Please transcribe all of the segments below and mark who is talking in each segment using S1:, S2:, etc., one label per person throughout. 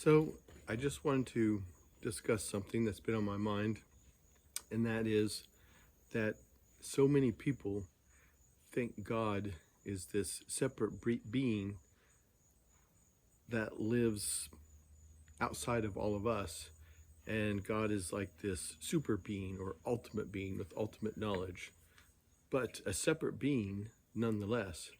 S1: So, I just wanted to discuss something that's been on my mind, and that is that so many people think God is this separate being that lives outside of all of us, and God is like this super being or ultimate being with ultimate knowledge, but a separate being nonetheless.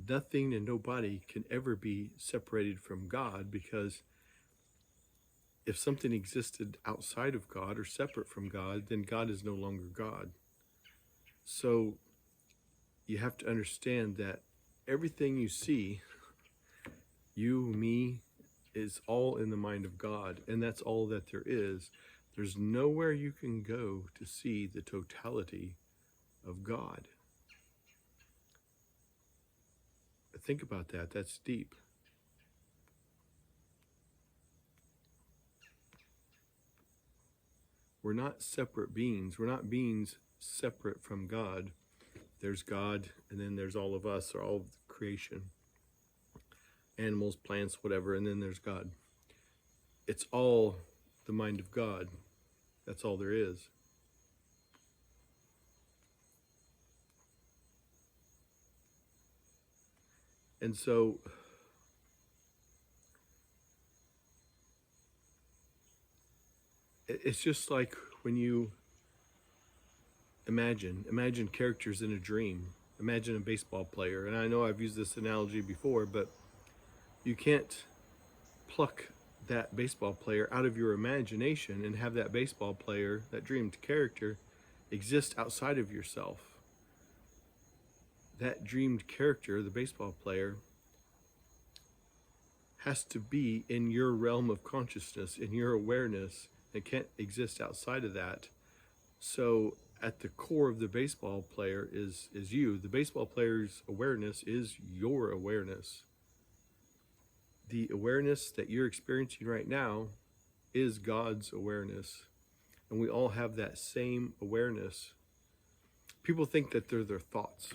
S1: Nothing and nobody can ever be separated from God, because if something existed outside of God or separate from God, then God is no longer God. So you have to understand that everything you see, you, me, is all in the mind of God, and that's all that there is. There's nowhere you can go to see the totality of God. Think about that. That's deep. We're not separate beings. We're not beings separate from God. There's God, and then there's all of us, or all of creation, animals, plants, whatever, and then there's God. It's all the mind of God. That's all there is. And so it's just like when you imagine characters in a dream. Imagine a baseball player. And I know I've used this analogy before, but you can't pluck that baseball player out of your imagination and have that baseball player, that dreamed character, exist outside of yourself. That dreamed character, the baseball player, has to be in your realm of consciousness, in your awareness. It can't exist outside of that. So at the core of the baseball player is you. The baseball player's awareness is your awareness. The awareness that you're experiencing right now is God's awareness. And we all have that same awareness. People think that they're their thoughts,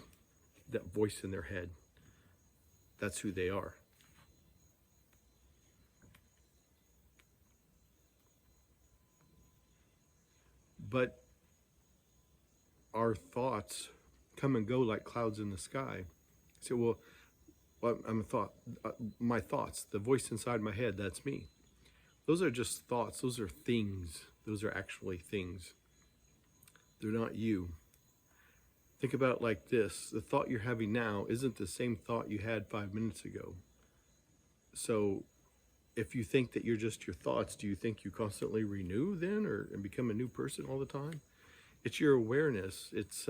S1: that voice in their head. That's who they are. But our thoughts come and go like clouds in the sky. So, well, I'm a thought. My thoughts, the voice inside my head, that's me. Those are just thoughts. Those are things. Those are actually things. They're not you. Think about it like this. The thought you're having now isn't the same thought you had 5 minutes ago. So if you think that you're just your thoughts, do you think you constantly renew then, and become a new person all the time? It's your awareness. It's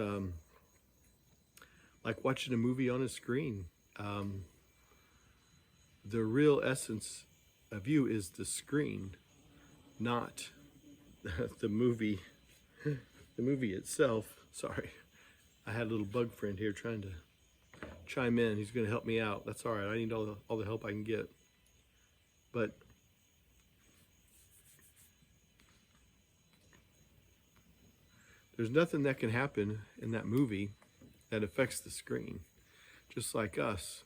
S1: like watching a movie on a screen. The real essence of you is the screen, not the movie. The movie itself. Sorry, I had a little bug friend here trying to chime in. He's going to help me out. That's all right. I need all the help I can get. But there's nothing that can happen in that movie that affects the screen. Just like us.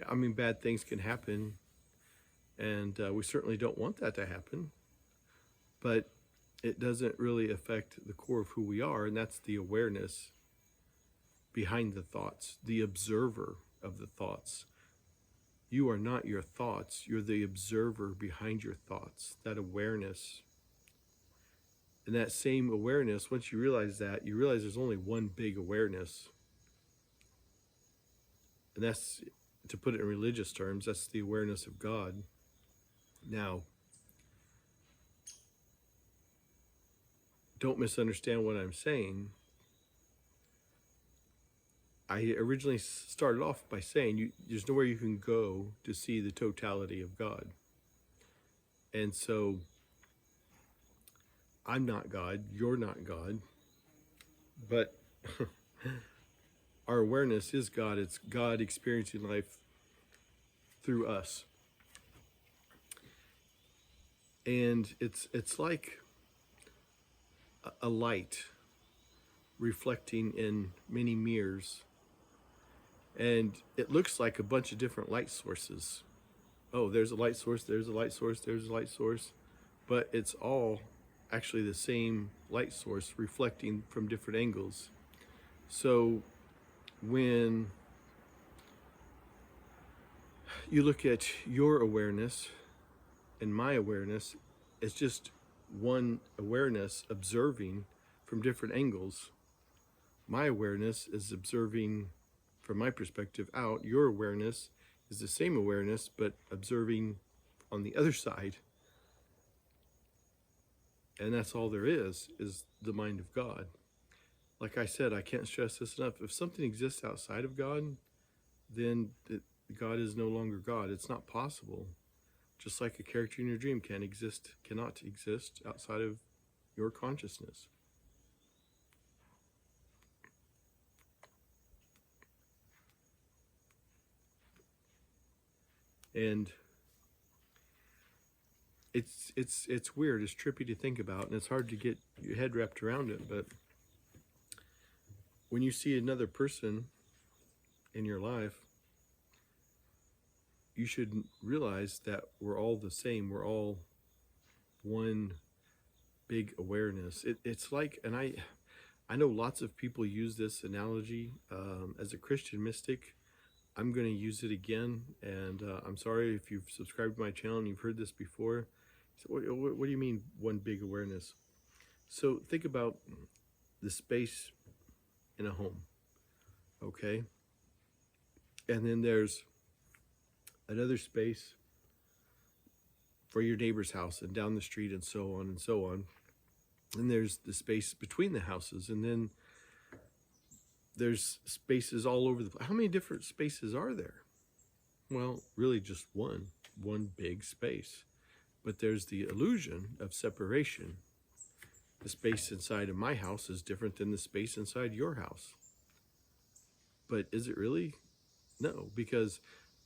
S1: I mean, bad things can happen, and we certainly don't want that to happen. But it doesn't really affect the core of who we are, and that's the awareness behind the thoughts, the observer of the thoughts. You are not your thoughts. You're the observer behind your thoughts, that awareness. And that same awareness, once you realize that, you realize there's only one big awareness. And that's, to put it in religious terms, that's the awareness of God. Now, don't misunderstand what I'm saying. I originally started off by saying there's nowhere you can go to see the totality of God. And so I'm not God, you're not God, but our awareness is God. It's God experiencing life through us. And it's like a light reflecting in many mirrors. And it looks like a bunch of different light sources oh, there's a light source, there's a light source, there's a light source, but it's all actually the same light source reflecting from different angles. So when you look at your awareness and my awareness, it's just one awareness observing from different angles. My awareness is observing from my perspective out. Your awareness is the same awareness, but observing on the other side. And that's all there is the mind of God. Like I said, I can't stress this enough. If something exists outside of God, then God is no longer God. It's not possible. Just like a character in your dream cannot exist outside of your consciousness. And it's weird, it's trippy to think about, and it's hard to get your head wrapped around it. But when you see another person in your life, you should realize that we're all the same. We're all one big awareness. It's like, and I know lots of people use this analogy. As a Christian mystic, I'm going to use it again. And I'm sorry if you've subscribed to my channel and you've heard this before. So what do you mean, one big awareness? So think about the space in a home, okay? And then there's another space for your neighbor's house and down the street and so on and so on. And there's the space between the houses, and then there's spaces all over the place. How many different spaces are there? Well, really just one big space. But there's the illusion of separation. The space inside of my house is different than the space inside your house. But is it really? No, because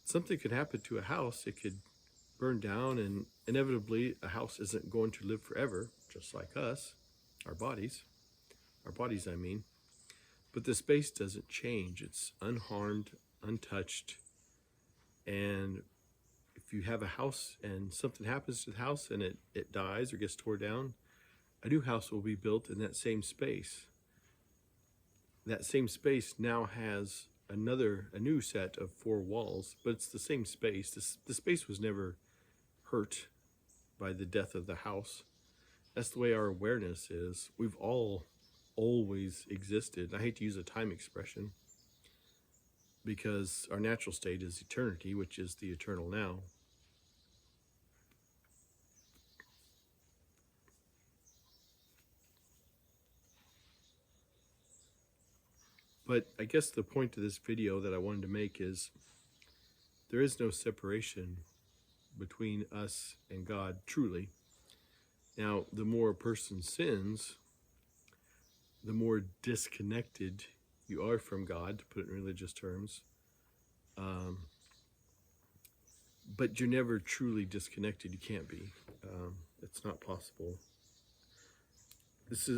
S1: something could happen to a house. It could burn down, and inevitably a house isn't going to live forever, just like us, our bodies, I mean. But the space doesn't change. It's unharmed, untouched. And if you have a house and something happens to the house and it dies or gets torn down, a new house will be built in that same space. That same space now has a new set of 4 walls, but it's the same space. The space was never hurt by the death of the house. That's the way our awareness is. We've all always existed. I hate to use a time expression because our natural state is eternity, which is the eternal now. But I guess the point of this video that I wanted to make is there is no separation between us and God, truly. Now, the more a person sins, the more disconnected you are from God, to put it in religious terms. But you're never truly disconnected. You can't be. It's not possible.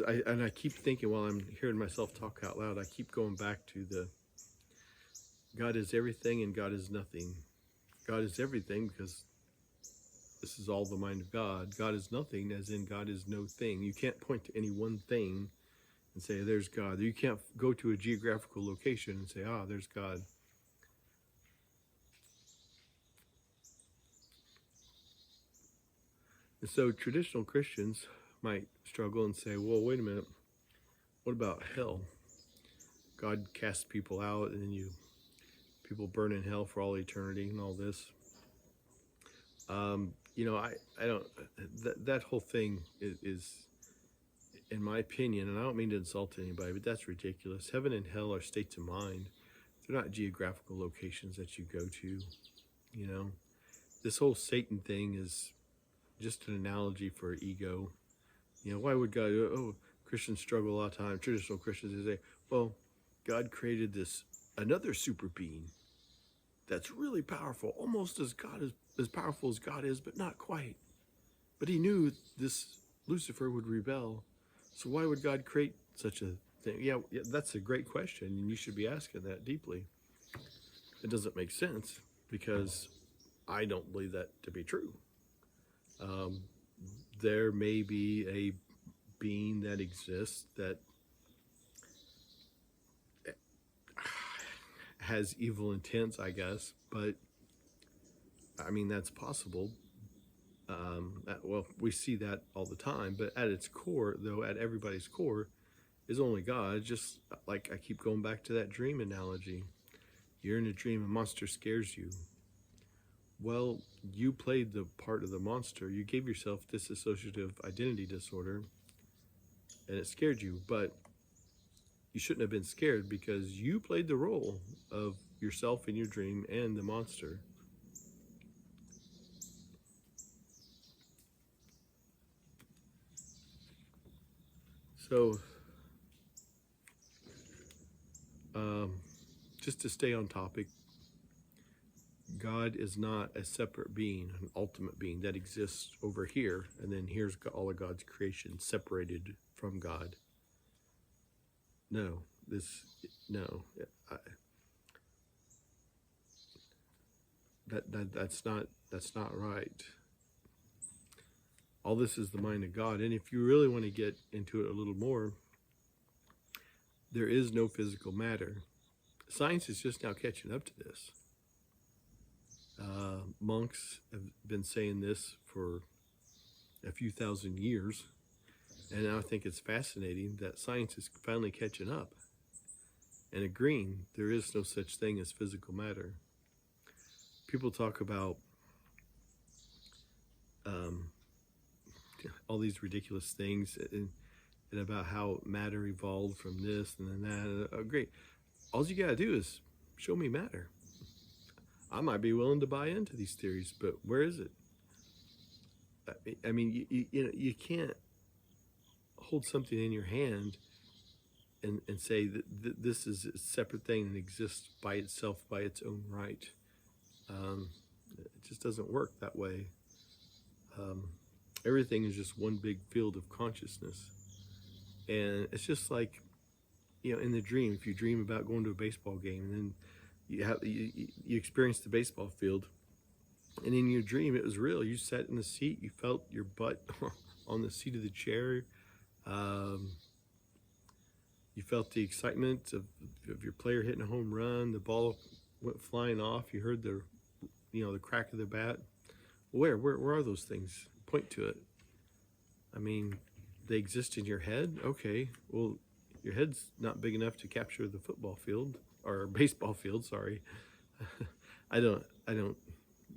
S1: I keep thinking while I'm hearing myself talk out loud, I keep going back to the God is everything and God is nothing. God is everything because this is all the mind of God. God is nothing, as in God is no thing. You can't point to any one thing and say, there's God. You can't go to a geographical location and say, there's God. And so traditional Christians might struggle and say, well, wait a minute, what about hell? God casts people out and then people burn in hell for all eternity and all this. I don't, that whole thing is, in my opinion, and I don't mean to insult anybody, but that's ridiculous. Heaven and hell are states of mind. They're not geographical locations that you go to, This whole Satan thing is just an analogy for ego. Why would God, Christians struggle a lot of time, traditional Christians, they say, well, God created another super being that's really powerful, almost as powerful as God is, but not quite. But he knew this Lucifer would rebel. So why would God create such a thing? Yeah, that's a great question, and you should be asking that deeply. It doesn't make sense because I don't believe that to be true. There may be a being that exists that has evil intents, I guess, but I mean, that's possible. Well, we see that all the time, but at its core, though, at everybody's core, is only God. Just like I keep going back to that dream analogy. You're in a dream, a monster scares you. Well, you played the part of the monster. You gave yourself dissociative identity disorder, and it scared you, but you shouldn't have been scared because you played the role of yourself in your dream and the monster. So, just to stay on topic, God is not a separate being, an ultimate being that exists over here, and then here's all of God's creation separated from God. No, that's not right. All this is the mind of God, and if you really want to get into it a little more, there is no physical matter. Science is just now catching up to this. Monks have been saying this for a few thousand years, and I think it's fascinating that science is finally catching up and agreeing there is no such thing as physical matter. People talk about all these ridiculous things and about how matter evolved from this and then that. Oh, great. All you gotta do is show me matter. I might be willing to buy into these theories, but where is it? I mean, you can't hold something in your hand and say that this is a separate thing and exists by itself, by its own right. It just doesn't work that way. Everything is just one big field of consciousness. And it's just like, in the dream, if you dream about going to a baseball game and then you experience the baseball field, and in your dream it was real. You sat in the seat, you felt your butt on the seat of the chair. You felt the excitement of your player hitting a home run. The ball went flying off. You heard the crack of the bat. Where are those things? Point to it. I mean, they exist in your head. Okay, well, your head's not big enough to capture the football field or baseball field. Sorry, I don't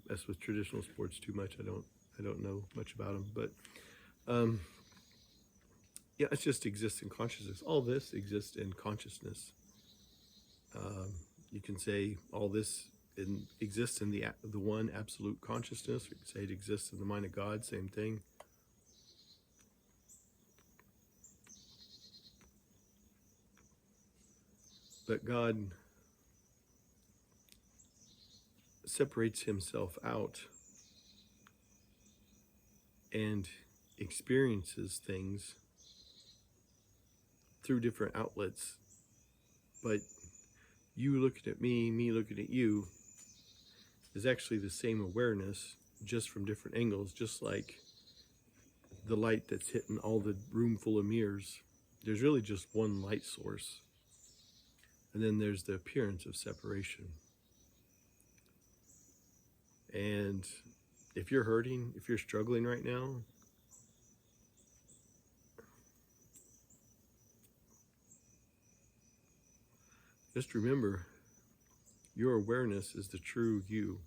S1: mess with traditional sports too much. I don't know much about them, but yeah, it just exists in consciousness. All this exists in consciousness. You can say all this exists in the one absolute consciousness. You can say it exists in the mind of God. Same thing. But God separates himself out and experiences things through different outlets. But you looking at me looking at you is actually the same awareness, just from different angles, just like the light that's hitting all the room full of mirrors. There's really just one light source. And then there's the appearance of separation. And if you're hurting, if you're struggling right now, just remember, your awareness is the true you.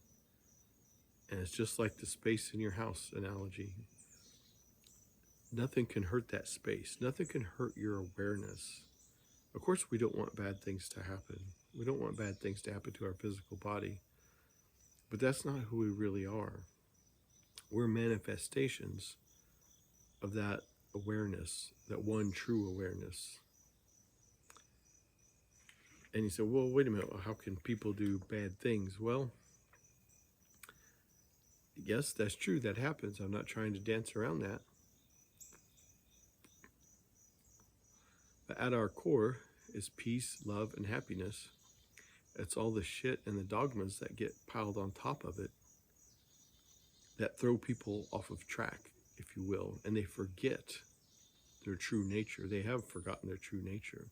S1: And it's just like the space in your house analogy. Nothing can hurt that space. Nothing can hurt your awareness. Of course, we don't want bad things to happen. We don't want bad things to happen to our physical body. But that's not who we really are. We're manifestations of that awareness, that one true awareness. And you say, well, wait a minute, how can people do bad things? Well, yes, that's true, that happens. I'm not trying to dance around that. But at our core is peace, love, and happiness. It's all the shit and the dogmas that get piled on top of it that throw people off of track, if you will, and they forget their true nature. They have forgotten their true nature.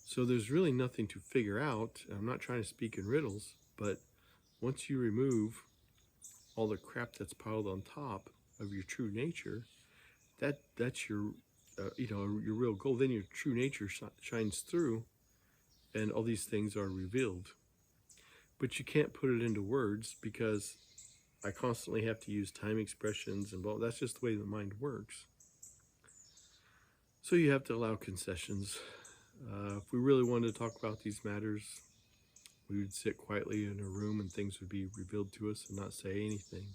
S1: So there's really nothing to figure out. I'm not trying to speak in riddles, but once you remove all the crap that's piled on top of your true nature, that's your your real goal. Then your true nature shines through, and all these things are revealed. But you can't put it into words because I constantly have to use time expressions and that's just the way the mind works. So you have to allow concessions. If we really wanted to talk about these matters, we would sit quietly in a room and things would be revealed to us and not say anything.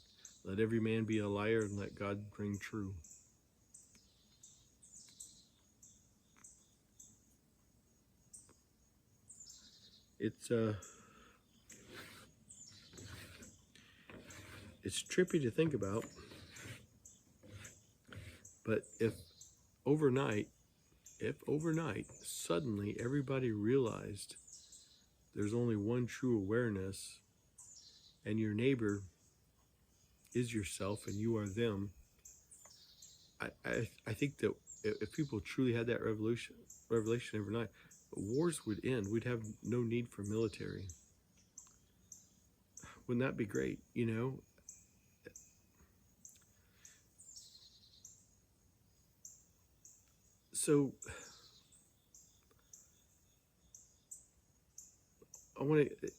S1: Let every man be a liar and let God ring true. It's trippy to think about, but if overnight suddenly everybody realized there's only one true awareness and your neighbor is yourself and you are them, I think that if people truly had that revelation overnight, wars would end. We'd have no need for military. Wouldn't that be great? So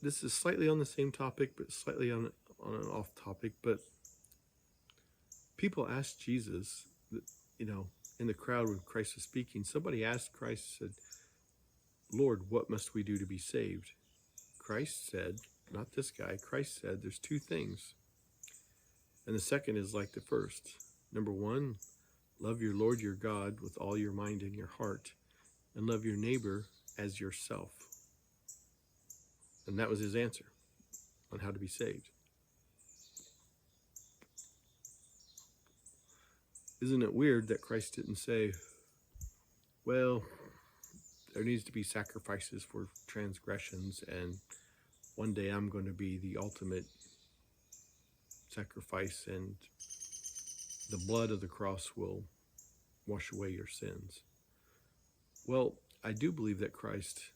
S1: this is slightly on the same topic, but slightly on an off topic. But people asked Jesus, in the crowd when Christ was speaking, somebody asked Christ, said, "Lord, what must we do to be saved?" Christ said, not this guy, Christ said, there's two things. And the second is like the first. Number one, love your Lord your God with all your mind and your heart, and love your neighbor as yourself. And that was his answer on how to be saved. Isn't it weird that Christ didn't say, well, there needs to be sacrifices for transgressions, and one day I'm going to be the ultimate sacrifice, and the blood of the cross will wash away your sins? Well, I do believe that Christ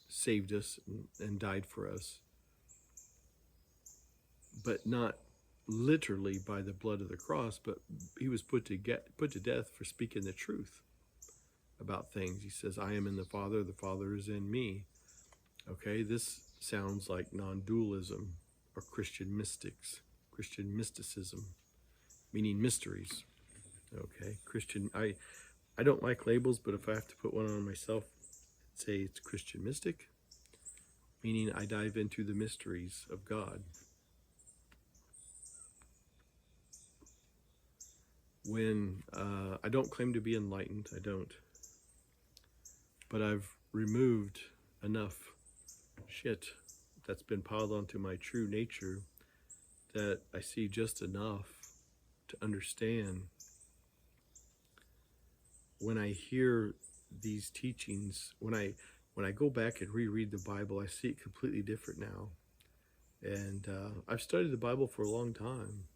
S1: saved us and died for us, but not literally by the blood of the cross, but he was put to death for speaking the truth about things. He says, I am in the Father is in me. Okay, this sounds like non-dualism or Christian mysticism, meaning mysteries. Okay, I don't like labels, but if I have to put one on myself, I'd say it's Christian mystic, meaning I dive into the mysteries of God. When I don't claim to be enlightened, I don't. But I've removed enough shit that's been piled onto my true nature that I see just enough to understand. When I hear these teachings, when I go back and reread the Bible, I see it completely different now. And I've studied the Bible for a long time.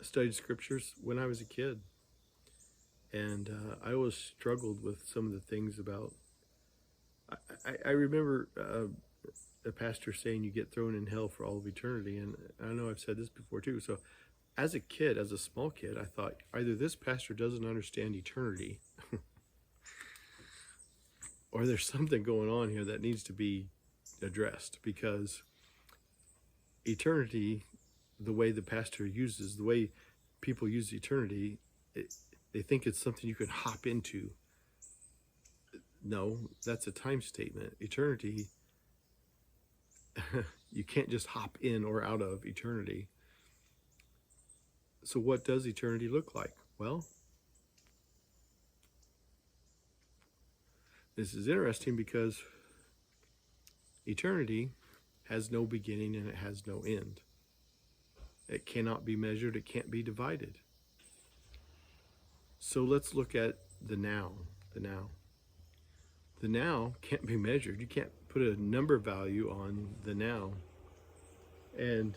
S1: I studied scriptures when I was a kid. And I always struggled with some of the things about... I remember the pastor saying you get thrown in hell for all of eternity. And I know I've said this before too. So as a kid, as a small kid, I thought either this pastor doesn't understand eternity or there's something going on here that needs to be addressed, because eternity, the way the pastor uses, the way people use eternity, they think it's something you can hop into. No, that's a time statement. Eternity, you can't just hop in or out of eternity. So what does eternity look like? Well, this is interesting because eternity has no beginning and it has no end. It cannot be measured. It can't be divided. So let's look at the now. The now can't be measured. You can't put a number value on the now. And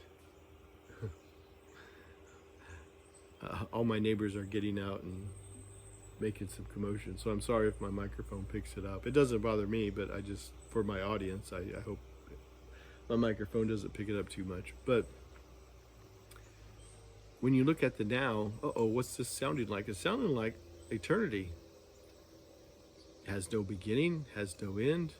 S1: all my neighbors are getting out and making some commotion. So I'm sorry if my microphone picks it up. It doesn't bother me, but I just, for my audience, I hope my microphone doesn't pick it up too much. But when you look at the now, what's this sounding like? It's sounding like eternity. It has no beginning, has no end.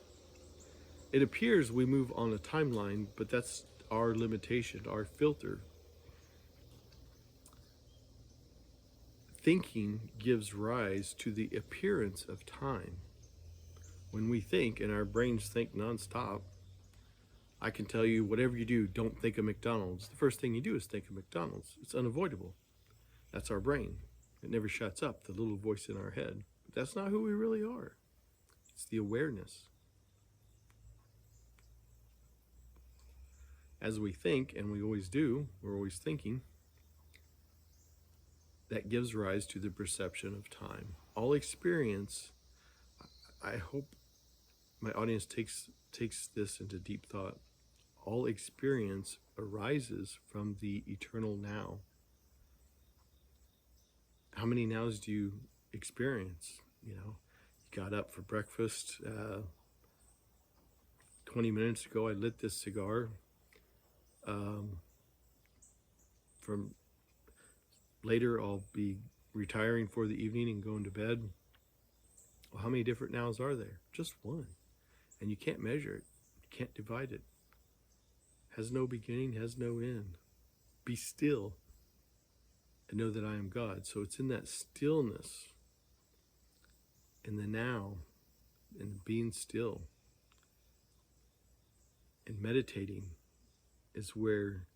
S1: It appears we move on a timeline, but that's our limitation, our filter. Thinking gives rise to the appearance of time. When we think and our brains think nonstop, I can tell you, whatever you do, don't think of McDonald's. The first thing you do is think of McDonald's. It's unavoidable. That's our brain. It never shuts up, the little voice in our head. But that's not who we really are. It's the awareness. As we think, and we always do, we're always thinking, that gives rise to the perception of time. All experience, I hope my audience takes this into deep thought. All experience arises from the eternal now. How many nows do you experience? You got up for breakfast. 20 minutes ago, I lit this cigar. From later, I'll be retiring for the evening and going to bed. Well, how many different nows are there? Just one. And you can't measure it. You can't divide it. Has no beginning, has no end. Be still and know that I am God. So it's in that stillness, in the now, and being still and meditating is where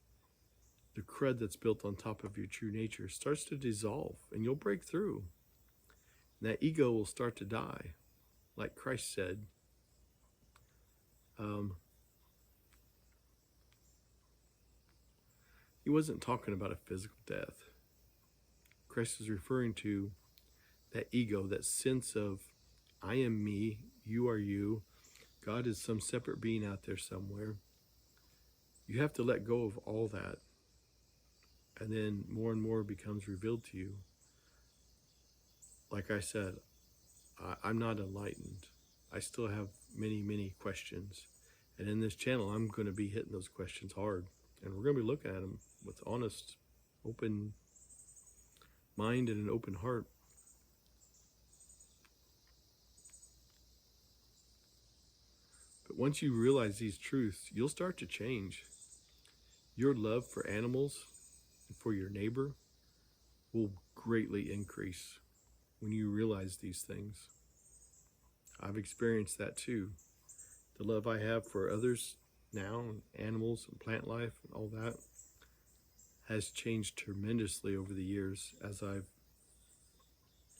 S1: the crud that's built on top of your true nature starts to dissolve, and you'll break through. And that ego will start to die, like Christ said. He wasn't talking about a physical death. Christ is referring to that ego, that sense of I am me, you are you, God is some separate being out there somewhere. You have to let go of all that. And then more and more becomes revealed to you. Like I said, I'm not enlightened. I still have many, many questions. And in this channel, I'm going to be hitting those questions hard. And we're going to be looking at them with honest, open mind and an open heart. But once you realize these truths, you'll start to change. Your love for animals and for your neighbor will greatly increase when you realize these things. I've experienced that too. The love I have for others now, and animals and plant life and all that, has changed tremendously over the years as I've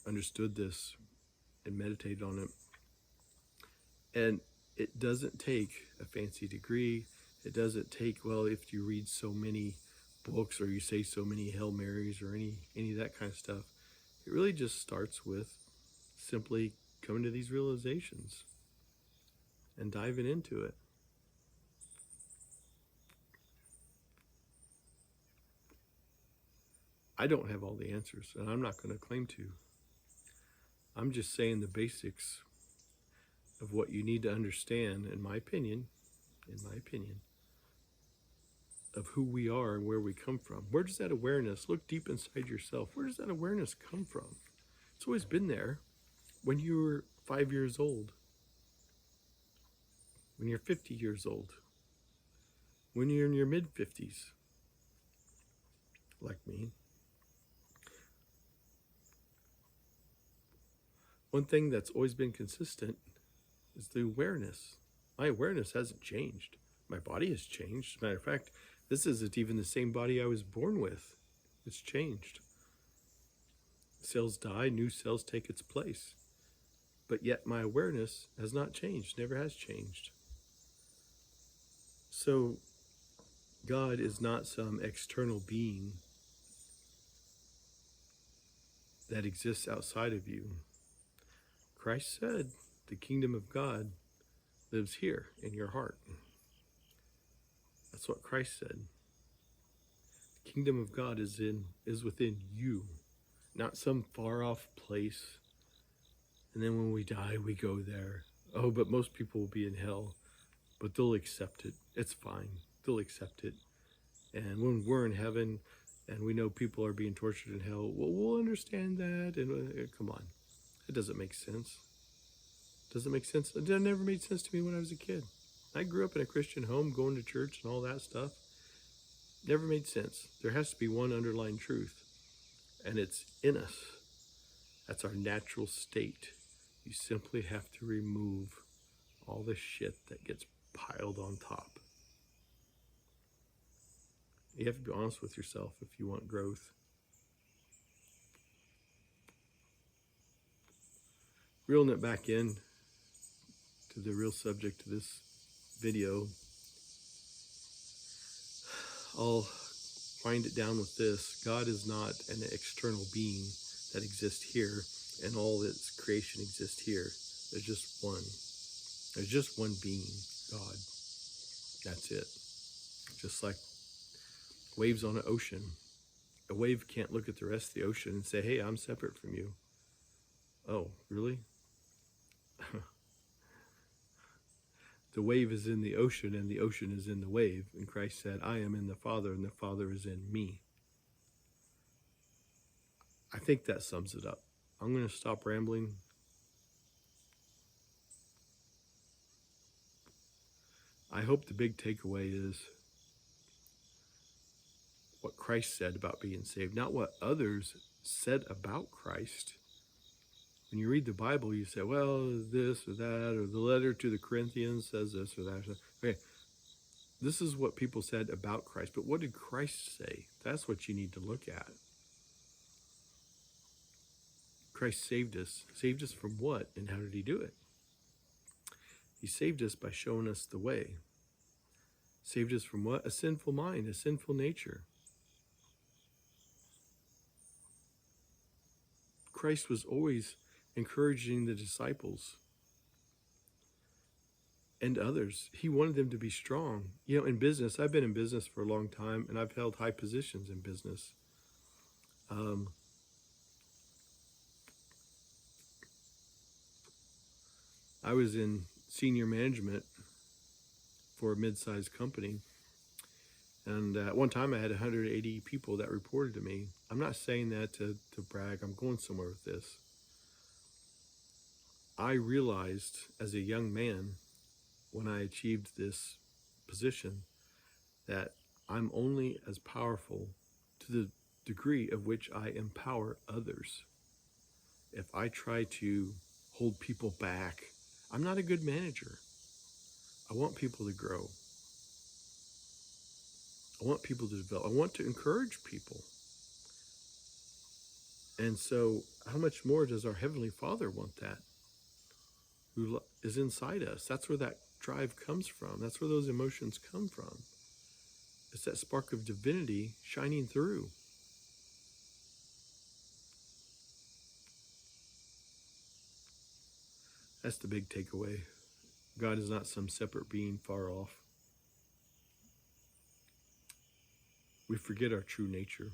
S1: understood this and meditated on it. And it doesn't take a fancy degree. It doesn't take, well, if you read so many books or you say so many Hail Marys or any of that kind of stuff. It really just starts with simply coming to these realizations and diving into it. I don't have all the answers, and I'm not going to claim to. I'm just saying the basics of what you need to understand, in my opinion, of who we are and where we come from. Where does that awareness, look deep inside yourself, where does that awareness come from? It's always been there. When you were 5 years old, when you're 50 years old, when you're in your mid-50s, like me. One thing that's always been consistent is the awareness. My awareness hasn't changed. My body has changed. As a matter of fact, this isn't even the same body I was born with. It's changed. Cells die, new cells take its place. But yet my awareness has not changed, never has changed. So God is not some external being that exists outside of you. Christ said the kingdom of God lives here in your heart. That's what Christ said. The kingdom of God is within you, not some far off place. And then when we die, we go there. Oh, but most people will be in hell, but they'll accept it. It's fine. They'll accept it. And when we're in heaven and we know people are being tortured in hell, well, we'll understand that. And come on, it doesn't make sense. Doesn't make sense. It never made sense to me when I was a kid. I grew up in a Christian home, going to church and all that stuff. Never made sense. There has to be one underlying truth, and it's in us. That's our natural state. You simply have to remove all the shit that gets piled on top. You have to be honest with yourself if you want growth. Reeling it back in to the real subject of this video, I'll wind it down with this. God is not an external being that exists here and all its creation exists here. There's just one. There's just one being, God. That's it. Just like waves on an ocean. A wave can't look at the rest of the ocean and say, hey, I'm separate from you. Oh, really? The wave is in the ocean and the ocean is in the wave. And Christ said, I am in the Father and the Father is in me. I think that sums it up. I'm going to stop rambling. I hope the big takeaway is what Christ said about being saved, not what others said about Christ. When you read the Bible, you say, well, this or that, or the letter to the Corinthians says this or that. Okay, this is what people said about Christ, but what did Christ say? That's what you need to look at. Christ saved us. Saved us from what, and how did he do it? He saved us by showing us the way. Saved us from what? A sinful mind, a sinful nature. Christ was always encouraging the disciples and others. He wanted them to be strong. You know, in business, I've been in business for a long time, and I've held high positions in business. I was in senior management for a mid-sized company, and at one time I had 180 people that reported to me. I'm not saying that to brag. I'm going somewhere with this. I realized as a young man, when I achieved this position, that I'm only as powerful to the degree of which I empower others. If I try to hold people back, I'm not a good manager. I want people to grow. I want people to develop. I want to encourage people. And so how much more does our Heavenly Father want that? Who is inside us. That's where that drive comes from. That's where those emotions come from. It's that spark of divinity shining through. That's the big takeaway. God is not some separate being far off. We forget our true nature.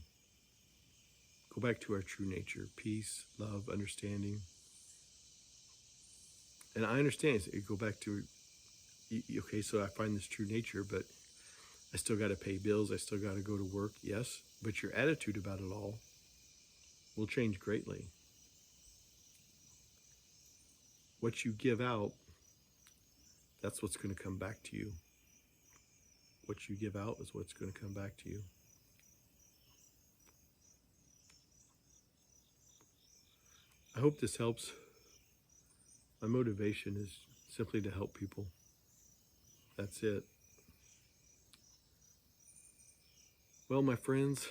S1: Go back to our true nature. Peace, love, understanding. And I understand. You go back to, okay, so I find this true nature, but I still got to pay bills. I still got to go to work. Yes, but your attitude about it all will change greatly. What you give out, that's what's going to come back to you. What you give out is what's going to come back to you. I hope this helps. My motivation is simply to help people. That's it. Well, my friends,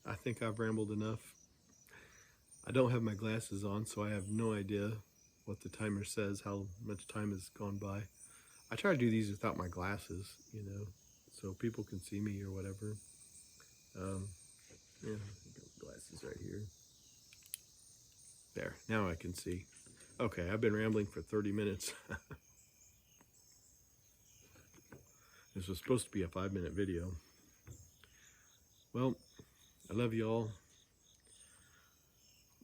S1: I think I've rambled enough. I don't have my glasses on, so I have no idea what the timer says, how much time has gone by. I try to do these without my glasses, so people can see me or whatever. Yeah, I got glasses right here. There, now I can see. Okay, I've been rambling for 30 minutes. This was supposed to be a 5-minute video. Well, I love you all.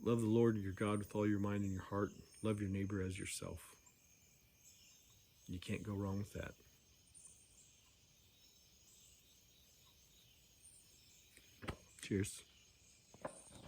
S1: Love the Lord your God with all your mind and your heart. Love your neighbor as yourself. You can't go wrong with that. Cheers.